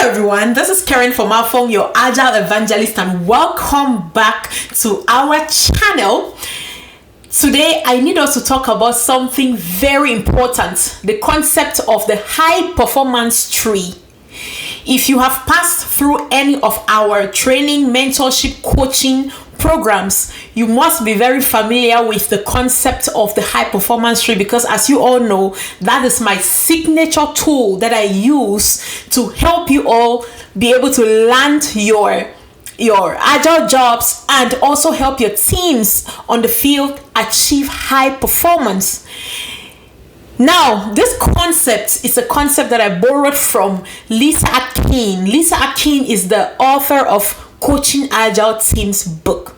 Everyone, this is Karen from Alphone, your Agile Evangelist, and welcome back to our channel. Today, I need us to talk about something very important, the concept of the high performance tree. If you have passed through any of our training, mentorship, coaching programs, you must be very familiar with the concept of the high performance tree, because as you all know, that is my signature tool that I use to help you all be able to land your agile jobs and also help your teams on the field achieve high performance. Now, this concept is a concept that I borrowed from Lyssa. Lyssa is the author of Coaching Agile Teams book.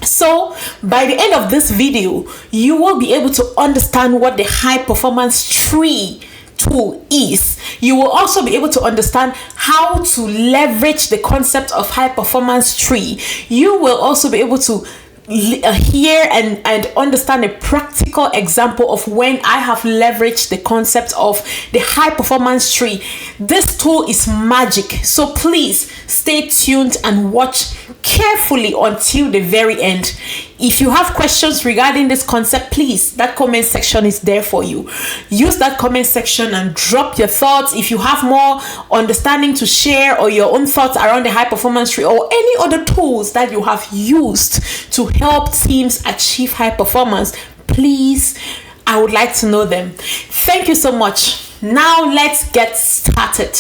So by the end of this video, you will be able to understand what the high performance tree tool is. You will also be able to understand how to leverage the concept of high performance tree. You will also be able to hear and understand a practical example of when I have leveraged the concept of the high performance tree. This tool is magic, so please stay tuned and watch carefully until the very end. If you have questions regarding this concept, please, that comment section is there for you. Use that comment section and drop your thoughts. If you have more understanding to share or your own thoughts around the high performance tree or any other tools that you have used to help teams achieve high performance, please, I would like to know them. Thank you so much. Now let's get started.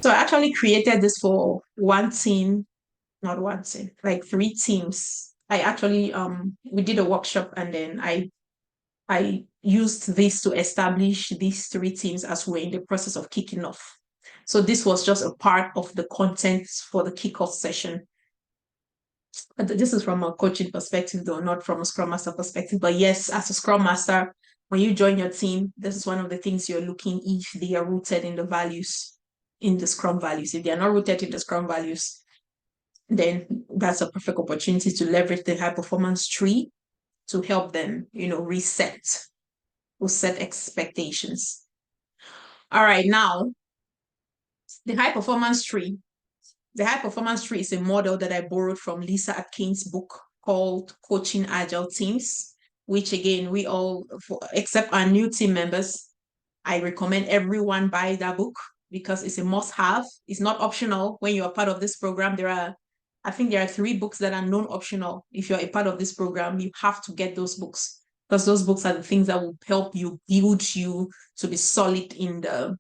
So I actually created this for one team, not one team, like 3 teams. I actually we did a workshop, and then I used this to establish these 3 teams as we're in the process of kicking off. So this was just a part of the content for the kickoff session. But this is from a coaching perspective, though, not from a Scrum Master perspective. But yes, as a Scrum Master, when you join your team, this is one of the things you're looking if they are rooted in the values, in the Scrum values. If they are not rooted in the Scrum values, then that's a perfect opportunity to leverage the high performance tree to help them, reset or set expectations. All right, now the high performance tree. The high performance tree is a model that I borrowed from Lyssa Adkins' book called Coaching Agile Teams, which again, we all, except our new team members, I recommend everyone buy that book because it's a must-have. It's not optional when you are part of this program. I think there are 3 books that are non-optional. If you're a part of this program, you have to get those books, because those books are the things that will help you build you to be solid in the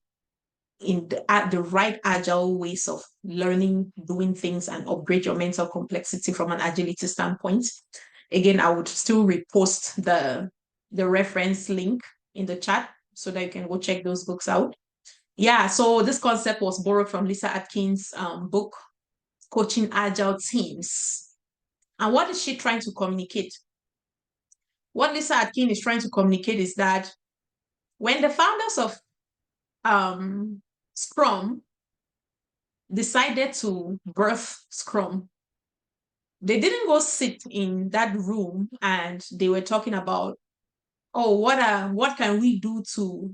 right agile ways of learning, doing things, and upgrade your mental complexity from an agility standpoint. Again, I would still repost the reference link in the chat so that you can go check those books out. Yeah, so this concept was borrowed from Lyssa Adkins' book, Coaching Agile Teams. And what is she trying to communicate? What Lyssa Adkins is trying to communicate is that when the founders of Scrum decided to birth Scrum, they didn't go sit in that room and they were talking about, oh, what can we do to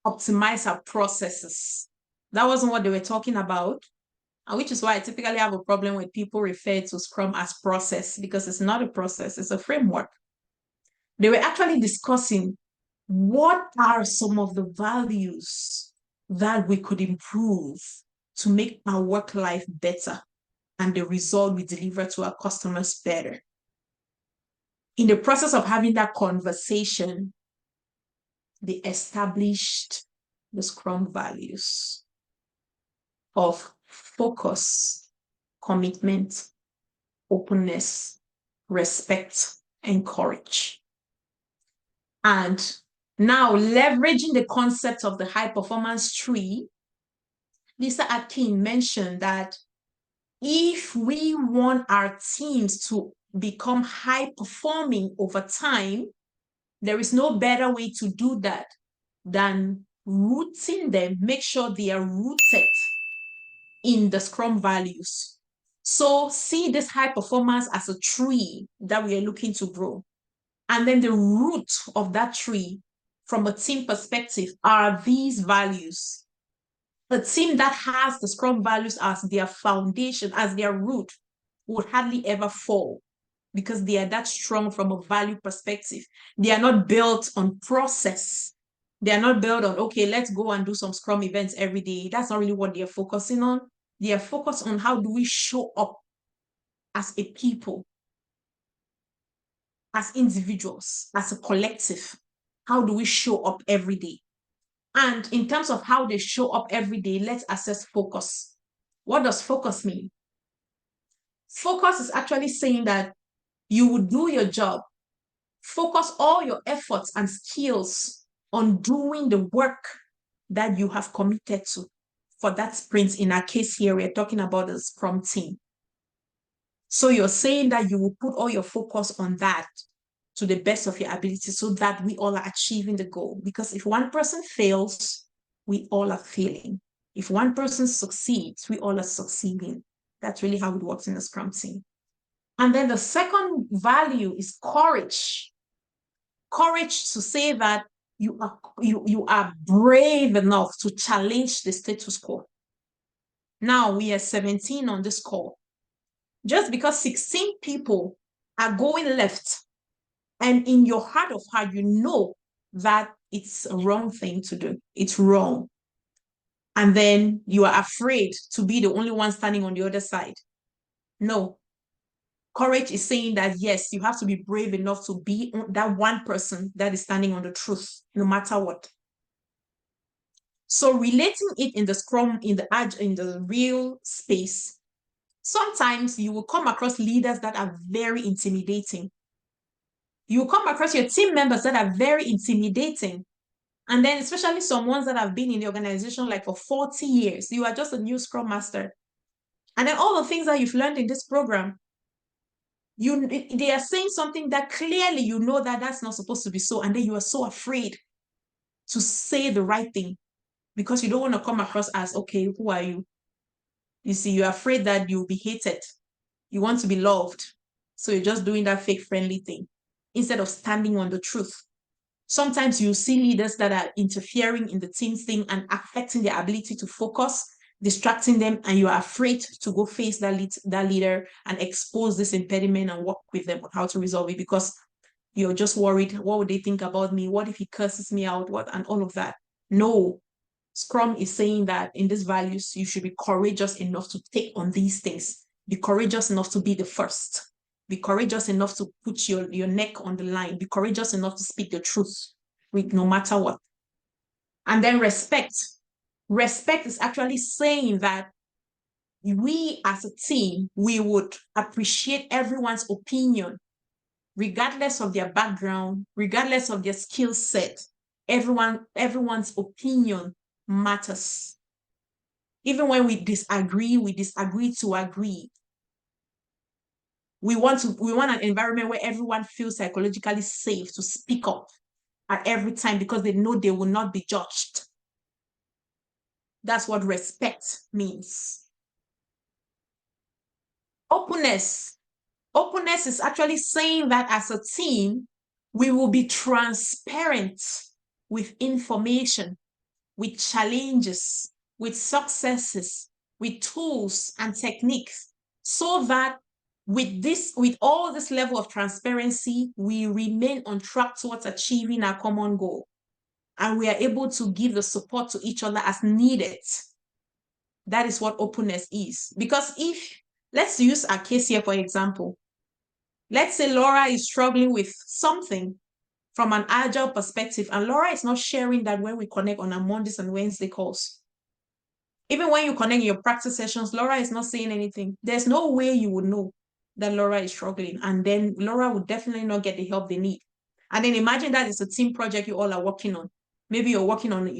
optimize our processes? That wasn't what they were talking about. And which is why I typically have a problem when people refer to Scrum as process, because it's not a process, it's a framework. They were actually discussing what are some of the values that we could improve to make our work life better and the result we deliver to our customers better. In the process of having that conversation, they established the Scrum values of focus, commitment, openness, respect, and courage. And now, leveraging the concept of the high performance tree, Lyssa Adkins mentioned that if we want our teams to become high performing over time, there is no better way to do that than rooting them, make sure they are rooted in the Scrum values. So see this high performance as a tree that we are looking to grow. And then the root of that tree from a team perspective are these values. A team that has the Scrum values as their foundation, as their root, would hardly ever fall because they are that strong from a value perspective. They are not built on process. They are not built on, okay, let's go and do some Scrum events every day. That's not really what they are focusing on. They are focused on how do we show up as a people, as individuals, as a collective. How do we show up every day? And in terms of how they show up every day, let's assess focus. What does focus mean? Focus is actually saying that you will do your job, focus all your efforts and skills on doing the work that you have committed to for that sprint. In our case here, we're talking about the Scrum team. So you're saying that you will put all your focus on that to the best of your ability so that we all are achieving the goal. Because if one person fails, we all are failing. If one person succeeds, we all are succeeding. That's really how it works in the Scrum team. And then the second value is courage. Courage to say that you are brave enough to challenge the status quo. Now we are 17 on this call. Just because 16 people are going left, and in your heart of heart, you know that it's a wrong thing to do. It's wrong. And then you are afraid to be the only one standing on the other side. No. Courage is saying that, yes, you have to be brave enough to be that one person that is standing on the truth, no matter what. So relating it in the Scrum, in the real space, sometimes you will come across leaders that are very intimidating. You will come across your team members that are very intimidating. And then especially some ones that have been in the organization like for 40 years, you are just a new Scrum Master. And then all the things that you've learned in this program, they are saying something that clearly you know that that's not supposed to be so. And then you are so afraid to say the right thing because you don't want to come across as, okay, who are you? You see, you're afraid that you'll be hated. You want to be loved. So you're just doing that fake friendly thing instead of standing on the truth. Sometimes you see leaders that are interfering in the team's thing and affecting their ability to focus, distracting them, and you are afraid to go face that leader and expose this impediment and work with them on how to resolve it because you're just worried, what would they think about me? What if he curses me out? What and all of that? No. Scrum is saying that in these values, you should be courageous enough to take on these things. Be courageous enough to be the first. Be courageous enough to put your neck on the line. Be courageous enough to speak the truth with no matter what. And then respect. Respect is actually saying that we as a team, we would appreciate everyone's opinion, regardless of their background, regardless of their skill set. Everyone's opinion matters. Even when we disagree to agree. We want an environment where everyone feels psychologically safe to speak up at every time because they know they will not be judged. That's what respect means. Openness. Openness is actually saying that as a team, we will be transparent with information, with challenges, with successes, with tools and techniques, so that with all this level of transparency, we remain on track towards achieving our common goal. And we are able to give the support to each other as needed. That is what openness is. Because let's use our case here, for example. Let's say Laura is struggling with something from an agile perspective, and Laura is not sharing that when we connect on our Mondays and Wednesday calls. Even when you connect in your practice sessions, Laura is not saying anything. There's no way you would know that Laura is struggling, and then Laura would definitely not get the help they need. And then imagine that it's a team project you all are working on. Maybe you're working on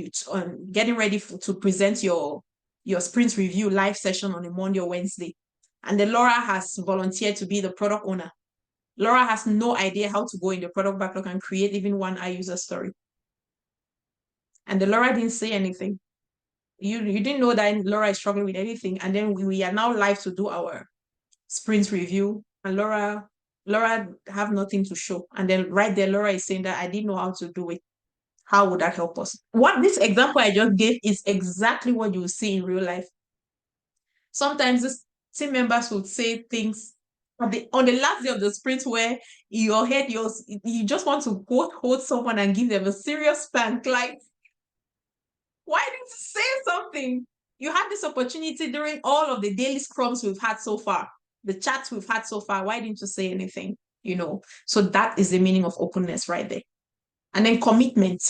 getting ready to present your sprint review live session on a Monday or Wednesday. And then Laura has volunteered to be the product owner. Laura has no idea how to go in the product backlog and create even one iUser story. And then Laura didn't say anything. You didn't know that Laura is struggling with anything. And then we are now live to do our sprint review. And Laura have nothing to show. And then right there, Laura is saying that I didn't know how to do it. How would that help us? What this example I just gave is exactly what you will see in real life. Sometimes this team members would say things on the last day of the sprint where in your head you just want to hold someone and give them a serious spank. Like, why didn't you say something? You had this opportunity during all of the daily scrums we've had so far, the chats we've had so far. Why didn't you say anything? So that is the meaning of openness right there. And then commitment.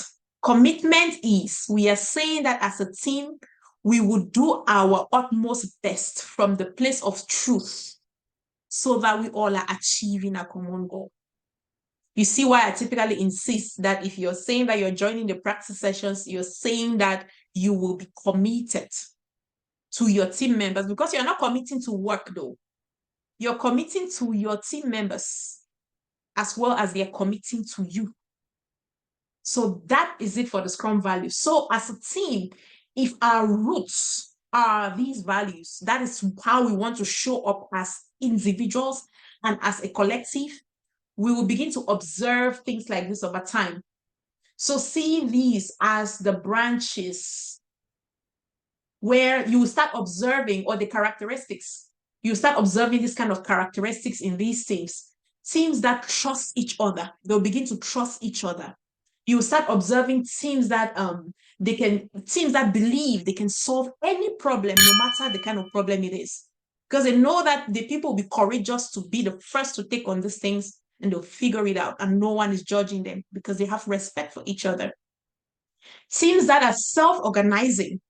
Commitment is we are saying that as a team, we would do our utmost best from the place of truth so that we all are achieving a common goal. You see why I typically insist that if you're saying that you're joining the practice sessions, you're saying that you will be committed to your team members, because you're not committing to work though. You're committing to your team members as well as they're committing to you. So that is it for the Scrum values. So as a team, if our roots are these values, that is how we want to show up as individuals and as a collective, we will begin to observe things like this over time. So see these as the branches where you start observing, or the characteristics. You start observing this kind of characteristics in these teams. Teams that trust each other, they'll begin to trust each other. You start observing teams that believe they can solve any problem, no matter the kind of problem it is. Because they know that the people will be courageous to be the first to take on these things, and they'll figure it out, and no one is judging them because they have respect for each other. Teams that are self-organizing,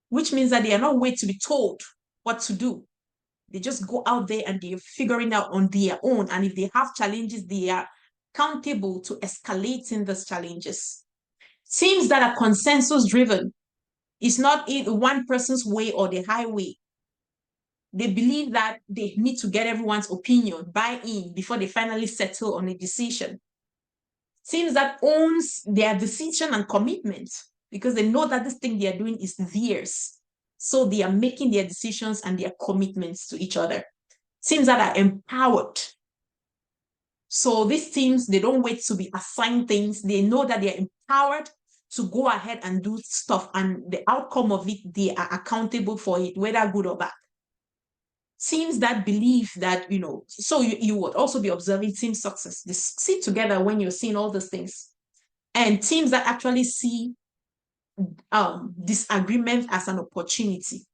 which means that they are not waiting to be told what to do. They just go out there and they're figuring out on their own. And if they have challenges, they are accountable to escalating those challenges. Teams that are consensus driven. It's not one person's way or the highway. They believe that they need to get everyone's opinion, buy in before they finally settle on a decision. Teams that owns their decision and commitment, because they know that this thing they are doing is theirs. So they are making their decisions and their commitments to each other. Teams that are empowered. So these teams, they don't wait to be assigned things. They know that they're empowered to go ahead and do stuff, and the outcome of it, they are accountable for it, whether good or bad. Teams that believe that, so you would also be observing team success. They sit together when you're seeing all these things. And teams that actually see disagreement as an opportunity,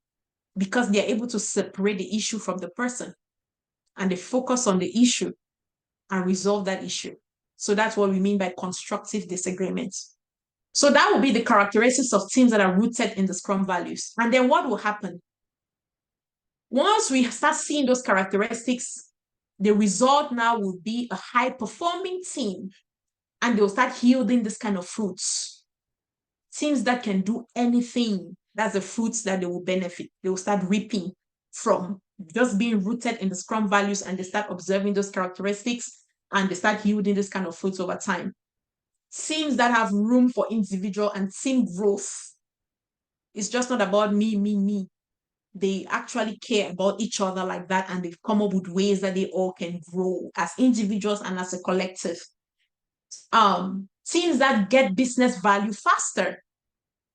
because they're able to separate the issue from the person, and they focus on the issue and resolve that issue. So that's what we mean by constructive disagreement. So that will be the characteristics of teams that are rooted in the Scrum values. And then what will happen? Once we start seeing those characteristics, the result now will be a high-performing team, and they'll start yielding this kind of fruits. Teams that can do anything, that's the fruits that they will benefit. They will start reaping from just being rooted in the Scrum values, and they start observing those characteristics, and they start yielding this kind of fruits over time. Teams that have room for individual and team growth. It's just not about me. They actually care about each other like that, and they've come up with ways that they all can grow as individuals and as a collective. Teams that get business value faster.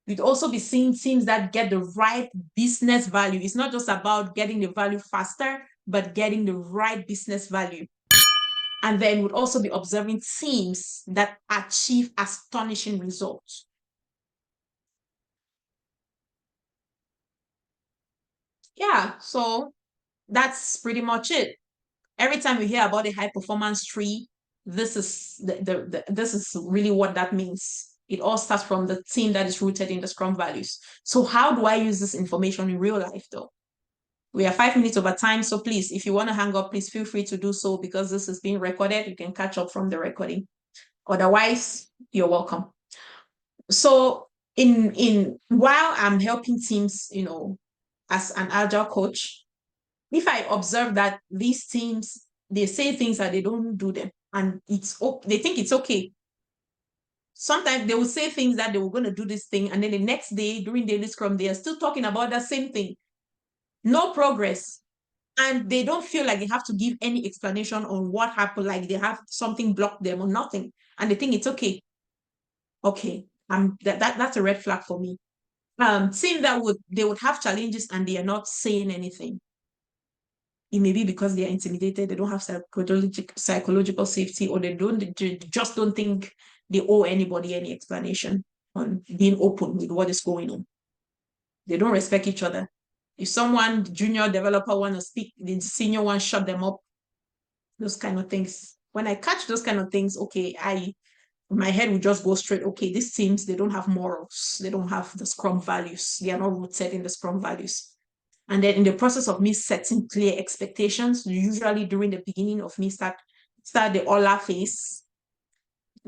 You'd also be seeing teams that get the right business value. It's not just about getting the value faster, but getting the right business value. And then we'd also be observing teams that achieve astonishing results. Yeah, so that's pretty much it. Every time we hear about a high performance tree, this is this is really what that means. It all starts from the team that is rooted in the Scrum values. So how do I use this information in real life though? We are 5 minutes over time, so please, if you want to hang up, please feel free to do so, because this is being recorded. You can catch up from the recording. Otherwise, you're welcome. So in while I'm helping teams, as an agile coach, if I observe that these teams, they say things that they don't do them, and they think it's okay. Sometimes they will say things that they were going to do this thing, and then the next day during daily scrum, they are still talking about that same thing. No progress. And they don't feel like they have to give any explanation on what happened, like they have something blocked them or nothing. And they think it's okay. Okay, That's a red flag for me. Seeing that they would have challenges and they are not saying anything. It may be because they are intimidated, they don't have psychological safety, or they just don't think they owe anybody any explanation on being open with what is going on. They don't respect each other. If someone, junior developer, want to speak, the senior one shut them up. Those kind of things. When I catch those kind of things, okay, my head will just go straight. Okay, these teams, they don't have morals. They don't have the Scrum values. They are not rooted in the Scrum values. And then in the process of me setting clear expectations, usually during the beginning of me start the OLA phase.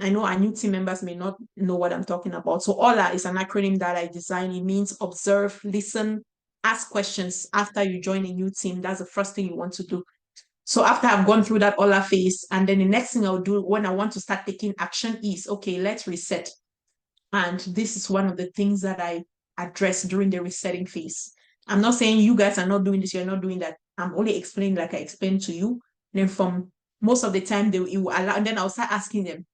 I know our new team members may not know what I'm talking about. So OLA is an acronym that I designed. It means observe, listen, ask questions after you join a new team. That's the first thing you want to do. So after I've gone through that OLA phase, and then the next thing I'll do when I want to start taking action is, okay, let's reset. And this is one of the things that I address during the resetting phase. I'm not saying you guys are not doing this, you're not doing that. I'm only explaining like I explained to you. Then from most of the time, it will allow, and then I'll start asking them.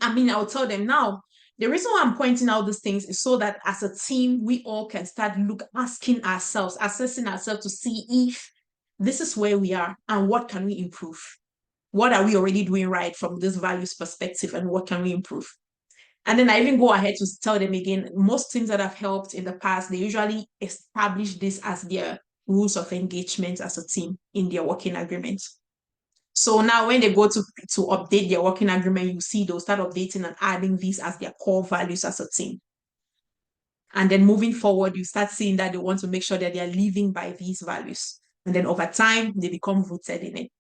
I'll tell them now, the reason why I'm pointing out these things is so that as a team, we all can start asking ourselves, assessing ourselves to see if this is where we are and what can we improve? What are we already doing right from this values perspective, and what can we improve? And then I even go ahead to tell them again, most teams that have helped in the past, they usually establish this as their rules of engagement as a team in their working agreement. So now when they go to update their working agreement, you see they'll start updating and adding these as their core values as a team. And then moving forward, you start seeing that they want to make sure that they are living by these values. And then over time, they become rooted in it.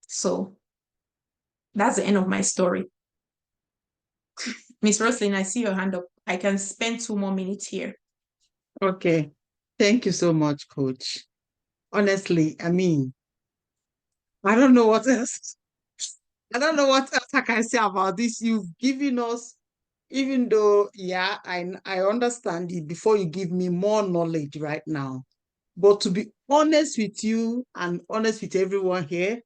So that's the end of my story. Miss Roslyn, I see your hand up. I can spend 2 more minutes here. Okay. Thank you so much, Coach. Honestly, I don't know what else. I don't know what else I can say about this. You've given us, even though, yeah, I understand it before you give me more knowledge right now. But to be honest with you and honest with everyone here,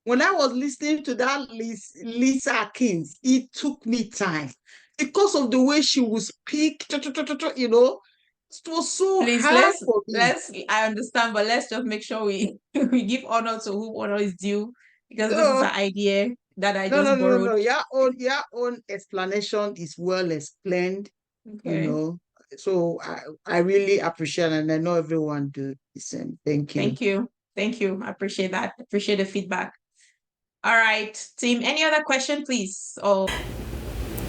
when I was listening to that Lyssa Adkins, it took me time because of the way she would speak, you know, it was so Please, hard for me. I understand, but let's just make sure we we give honor to whom honor is due, because this is an idea that I just borrowed. No. Your own explanation is well explained, you Okay. know. So I really appreciate it, and I know everyone do the same. Thank you. Thank you. Thank you. I appreciate that. Appreciate the feedback. All right, team. Any other question, please? Oh.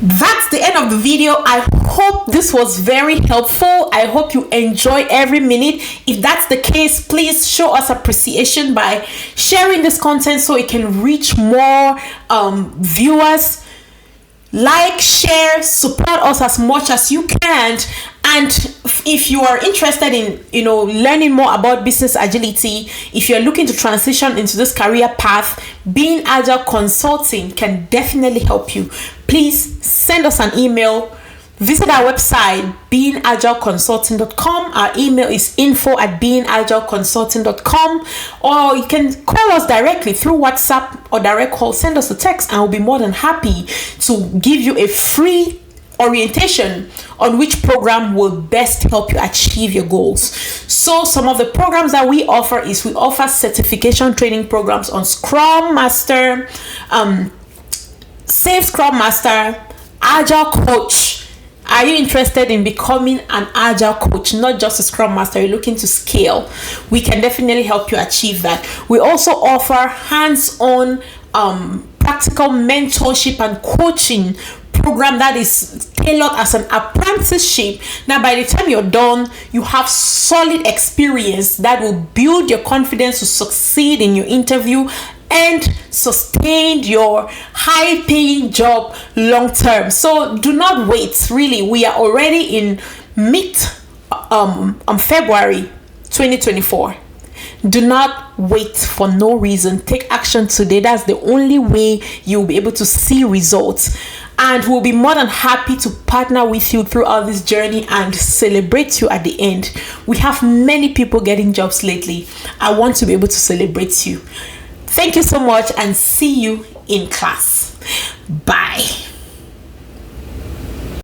That's the end of the video. I hope this was very helpful. I hope you enjoy every minute. If that's the case, please show us appreciation by sharing this content so it can reach more viewers. Like, share, support us as much as you can. And if you are interested in learning more about business agility, if you're looking to transition into this career path, BeingAgile Consulting can definitely help you. Please send us an email. Visit our website, BeingAgileConsulting.com. Our email is info@BeingAgileConsulting.com, or you can call us directly through WhatsApp or direct call. Send us a text and we'll be more than happy to give you a free orientation on which program will best help you achieve your goals. So some of the programs that we offer is we offer certification training programs on Scrum Master, Safe Scrum Master, Agile Coach. Are you interested in becoming an Agile coach, not just a Scrum Master? You're looking to scale. We can definitely help you achieve that. We also offer hands-on practical mentorship and coaching program that is tailored as an apprenticeship. Now, by the time you're done, you have solid experience that will build your confidence to succeed in your interview and sustain your high-paying job long term. So do not wait. Really, we are already in mid February 2024. Do not wait for no reason. Take action today. That's the only way you'll be able to see results. And we'll be more than happy to partner with you throughout this journey and celebrate you at the end. We have many people getting jobs lately. I want to be able to celebrate you. Thank you so much and see you in class. Bye.